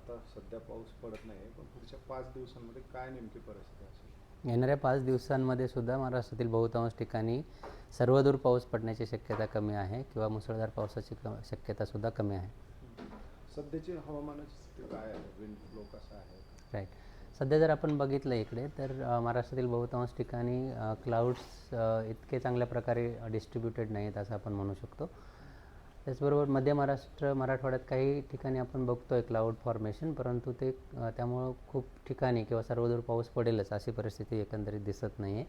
आता सध्या पाऊस पडत नाही, पण पुढच्या 5 दिवसांमध्ये काय नेमकी परिस्थिती असेल? येणाऱ्या 5 दिवसांमध्ये सुद्धा महाराष्ट्रातील बहुतांश ठिकाणी सर्वदूर पाऊस पडण्याची शक्यता कमी आहे किंवा मुसळधार पावसाची शक्यता सुद्धा कमी आहे. सध्याची हवामानाची स्थिती काय आहे? विंड फ्लो कसा आहे? राईट. सध्या जर आपण बघितलं इकडे तर महाराष्ट्रातील बहुतांश ठिकाणी क्लाउड्स इतके चांगल्या प्रकारे डिस्ट्रीब्युटेड नाही आहेत असं आपण म्हणू शकतो. त्याचबरोबर मध्य महाराष्ट्र, मराठवाड्यात काही ठिकाणी आपण बघतो आहे क्लाउड फॉर्मेशन, परंतु ते त्यामुळं खूप ठिकाणी किंवा सर्वदूर पाऊस पडेलच अशी परिस्थिती एकंदरीत दिसत नाही आहे.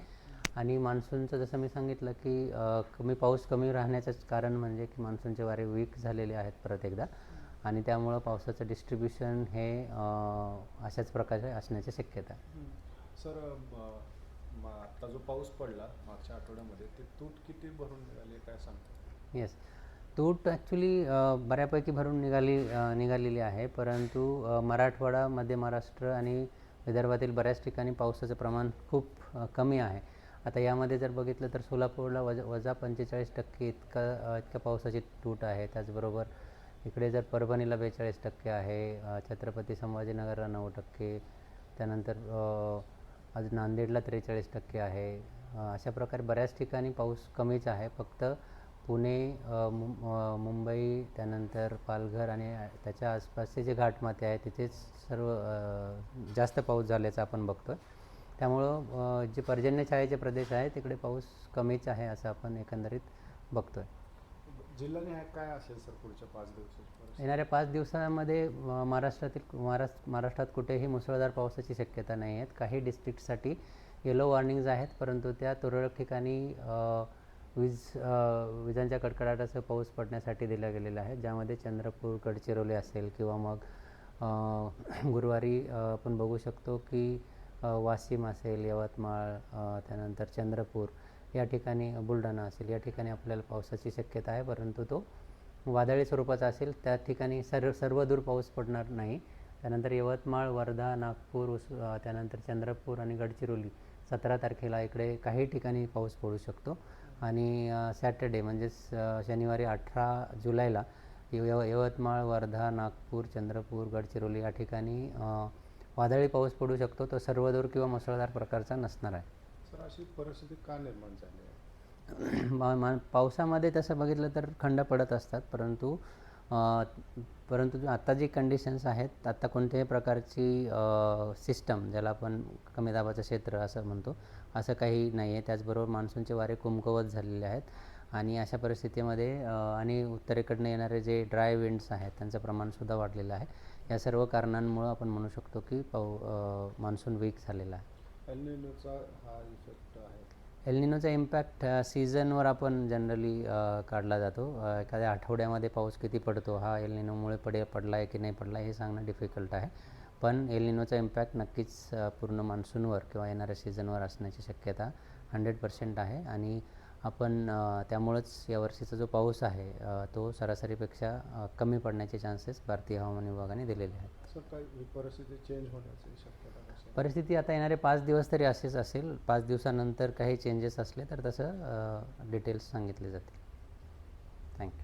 आणि मान्सूनचं जसं मी सांगितलं की कमी राहण्याचंच कारण म्हणजे की मान्सूनचे वारे वीक झालेले आहेत परत एकदा, आणि त्यामुळं पावसाचं डिस्ट्रीब्युशन हे अशाच प्रकारे असण्याची शक्यता आहे. सर, आता जो पाऊस पडला मागच्या आठवड्यामध्ये, ते तूट किती भरून निघाली काय सांगतो? येस, तूट ॲक्च्युली बऱ्यापैकी भरून निघालेली आहे, परंतु मराठवाडा, मध्य महाराष्ट्र आणि विदर्भातील बऱ्याच ठिकाणी पावसाचं प्रमाण खूप कमी आहे. आता यामध्ये जर बघितलं तर सोलापूरला वजा 45% इतक्या पावसाची तूट आहे. त्याचबरोबर इकडे जर परभणीला 42% आहे, छत्रपती संभाजीनगरला 9%, त्यानंतर आज नांदेडला 43% आहे. अशा प्रकारे बऱ्याच ठिकाणी पाऊस कमीच आहे. फक्त पुणे, मुंबई, त्यानंतर पालघर आणि त्याच्या आसपासचे जे घाटमाथे आहे तिथेच जास्त पाऊस झाल्याचं आपण बघतो आहे. त्यामुळं जे पर्जन्य छायेचे प्रदेश आहे तिकडे पाऊस कमीच आहे असं आपण एकंदरीत बघतो आहे. जिल्ह्याने काय असेल सर पुढच्या 5 दिवसात? येणाऱ्या 5 दिवसांमध्ये महाराष्ट्रात कुठेही मुसळधार पावसाची शक्यता नाही आहेत. काही डिस्ट्रिक्टसाठी येलो वॉर्निंग्ज आहेत, परंतु त्या तुरळक ठिकाणी विजांच्या कडकडाटासह पाऊस पडण्यासाठी दिल्या गेलेल्या आहेत, ज्यामध्ये चंद्रपूर, गडचिरोली असेल किंवा मग गुरुवारी आपण बघू शकतो की वाशिम असेल, यवतमाळ, त्यानंतर चंद्रपूर या ठिकाणी, बुलढाणा असेल या ठिकाणी आपल्याला पावसाची शक्यता आहे, परंतु तो वादळी स्वरूपाचा असेल. त्या ठिकाणी सर्वदूर पाऊस पडणार नाही. त्यानंतर यवतमाळ, वर्धा, नागपूर, त्यानंतर चंद्रपूर आणि गडचिरोली 17 तारखेला इकडे काही ठिकाणी पाऊस पडू शकतो. आणि सॅटर्डे म्हणजेच शनिवारी 18 जुलैला यवतमाळ, वर्धा, नागपूर, चंद्रपूर, गडचिरोली या ठिकाणी वादळी पाऊस पडू शकतो. तो सर्वदूर किंवा मुसळधार प्रकारचा नसणार आहे. सर, अशी परिस्थिती का निर्माण झाली आहे? पावसामध्ये तसं बघितलं तर खंड पडत असतात, परंतु आता जी कंडिशन्स आहेत, आता कोणत्याही प्रकारची सिस्टम, ज्याला आपण कमी दाबाचं क्षेत्र असं म्हणतो, असं काही नाही आहे. त्याचबरोबर मान्सूनचे वारे कमकुवत झालेले आहेत आणि अशा परिस्थितीमध्ये आणि उत्तरेकडनं येणारे जे ड्राय विंड्स आहेत त्यांचं प्रमाणसुद्धा वाढलेलं आहे. या सर्व कारणांमुळं आपण म्हणू शकतो की मान्सून वीक झालेला आहे. एल निनोचा हा इफेक्ट आहे. एल निनोचा इम्पॅक्ट सीझनवर आपण जनरली काढला जातो. एखाद्या आठवड्यामध्ये पाऊस किती पडतो हा एल निनोमुळे पडला आहे की नाही पडला हे सांगणं डिफिकल्ट आहे, पण एल निनोचा इम्पॅक्ट नक्कीच पूर्ण मान्सूनवर किंवा येणाऱ्या सीझनवर असण्याची शक्यता 100% आहे. आणि आपण त्यामुळंच यावर्षीचा जो पाऊस आहे तो सरासरीपेक्षा कमी पडण्याचे चान्सेस भारतीय हवामान विभागाने दिलेले आहेत. सर, काही परिस्थिती चेंज होण्याची शक्यता कशी? परिस्थिती आता येणारे 5 दिवस तरी असेच असेल. 5 दिवसानंतर काही चेंजेस असले तर तसं डिटेल्स सांगितले जातील. थँक्यू.